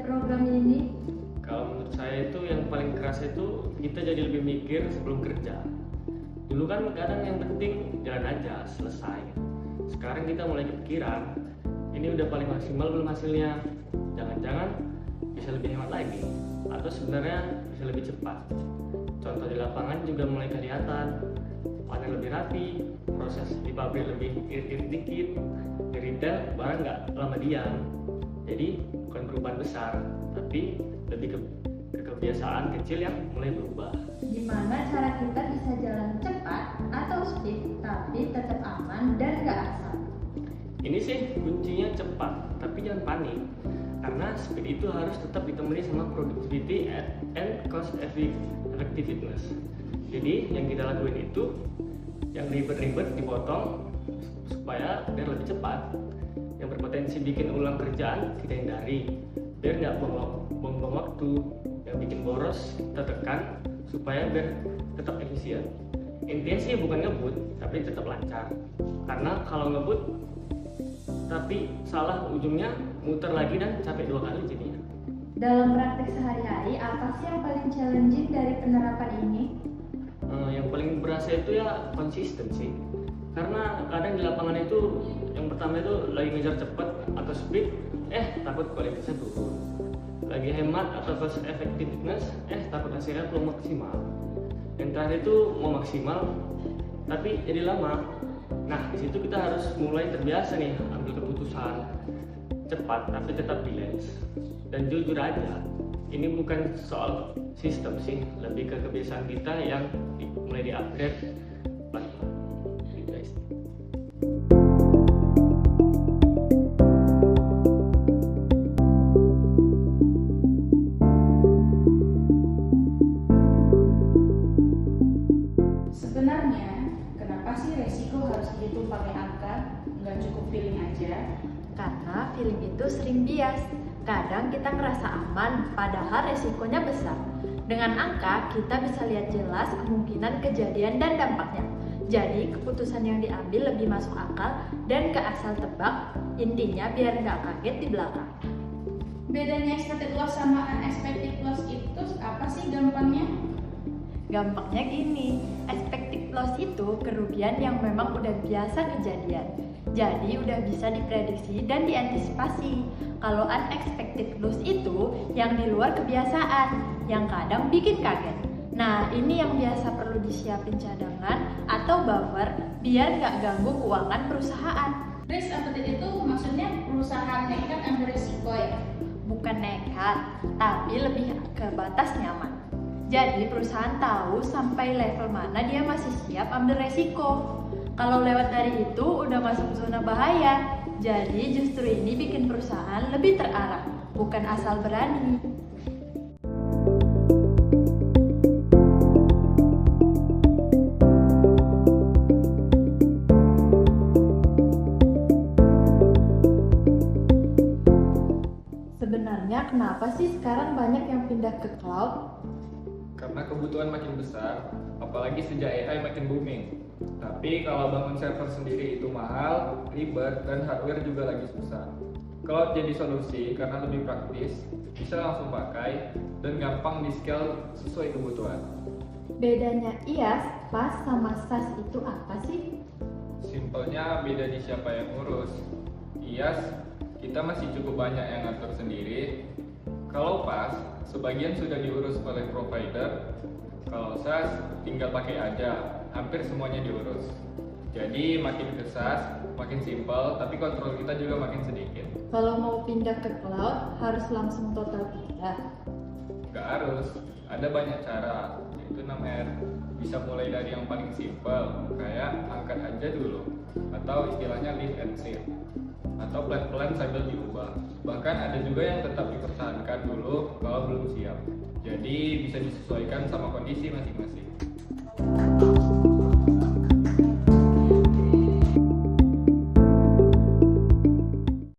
program ini? Kalau menurut saya itu yang paling kerasa itu kita jadi lebih mikir sebelum kerja. Dulu kan kadang yang penting jalan aja, selesai. Sekarang kita mulai kepikiran, ini udah paling maksimal belum hasilnya? Jangan-jangan bisa lebih hemat lagi, atau sebenarnya bisa lebih cepat. Contoh di lapangan juga mulai kelihatan, panen lebih rapi, proses di pabrik lebih irit-irit dikit, di retail barang nggak lama diam. Jadi bukan perubahan besar, tapi lebih ke kebiasaan kecil yang mulai berubah. Gimana cara kita bisa jalan cepat atau speed tapi tetap aman dan gak asal? Ini sih kuncinya cepat, tapi jangan panik. Karena speed itu harus tetap ditemani sama productivity and cost effectiveness. Jadi yang kita lakuin itu yang ribet-ribet dipotong supaya biar lebih cepat. Yang berpotensi bikin ulang kerjaan kita hindari biar nggak buang-buang waktu. Yang bikin boros kita tekan supaya biar tetap efisien. Intinya sih bukan ngebut tapi tetap lancar. Karena kalau ngebut tapi salah, ujungnya muter lagi dan capek 2 kali jadinya. Dalam praktik sehari-hari, apa sih yang paling challenging dari penerapan ini? Yang paling berasa itu ya konsisten sih. Karena kadang di lapangan itu yang pertama itu lagi ngejar cepat atau speed, takut kualitasnya turun. Lagi hemat atau cost effectiveness, takut hasilnya belum maksimal. Yang terakhir itu mau maksimal tapi jadi lama. Nah, di situ kita harus mulai terbiasa nih ambil keputusan cepat tapi tetap balance. Dan jujur aja, ini bukan soal sistem sih, lebih ke kebiasaan kita yang mulai di-upgrade pelan-pelan. Gitu guys. Sebenarnya, kenapa sih resiko harus dihitung pakai angka? Nggak cukup feeling aja? Karena feeling itu sering bias. Kadang kita ngerasa aman, padahal resikonya besar. Dengan angka, kita bisa lihat jelas kemungkinan kejadian dan dampaknya. Jadi, keputusan yang diambil lebih masuk akal dan ke asal tebak. Intinya biar nggak kaget di belakang. Bedanya expected loss sama unexpected loss itu apa sih gampangnya? Gampangnya gini, expected loss itu kerugian yang memang udah biasa kejadian. Jadi udah bisa diprediksi dan diantisipasi. Kalau unexpected loss itu yang di luar kebiasaan, yang kadang bikin kaget. Nah, ini yang biasa perlu disiapin cadangan atau buffer biar nggak ganggu keuangan perusahaan. Risk appetite itu maksudnya perusahaan nekat ambil risiko ya? Bukan nekat, tapi lebih ke batas nyaman. Jadi perusahaan tahu sampai level mana dia masih siap ambil resiko. Kalau lewat dari itu udah masuk zona bahaya. Jadi justru ini bikin perusahaan lebih terarah, bukan asal berani. Sebenarnya kenapa sih sekarang banyak yang pindah ke cloud? Karena kebutuhan makin besar, apalagi sejak AI makin booming. Tapi kalau bangun server sendiri itu mahal, ribet, dan hardware juga lagi susah. Cloud jadi solusi karena lebih praktis, bisa langsung pakai, dan gampang di-scale sesuai kebutuhan. Bedanya IaaS, PaaS sama SaaS itu apa sih? Simpelnya beda di siapa yang ngurus. IaaS, kita masih cukup banyak yang ngatur sendiri. Kalau PaaS, sebagian sudah diurus oleh provider. Kalau SaaS, tinggal pakai aja, hampir semuanya diurus. Jadi makin ke SaaS, makin simpel, tapi kontrol kita juga makin sedikit. Kalau mau pindah ke cloud, harus langsung total pindah. Gak harus, ada banyak cara. Itu namanya bisa mulai dari yang paling simpel, kayak angkat aja dulu, atau istilahnya lift and shift, atau pelan-pelan sambil diubah. Bahkan ada juga yang tetap dipertahankan dulu kalau belum siap. Jadi bisa disesuaikan sama kondisi masing-masing.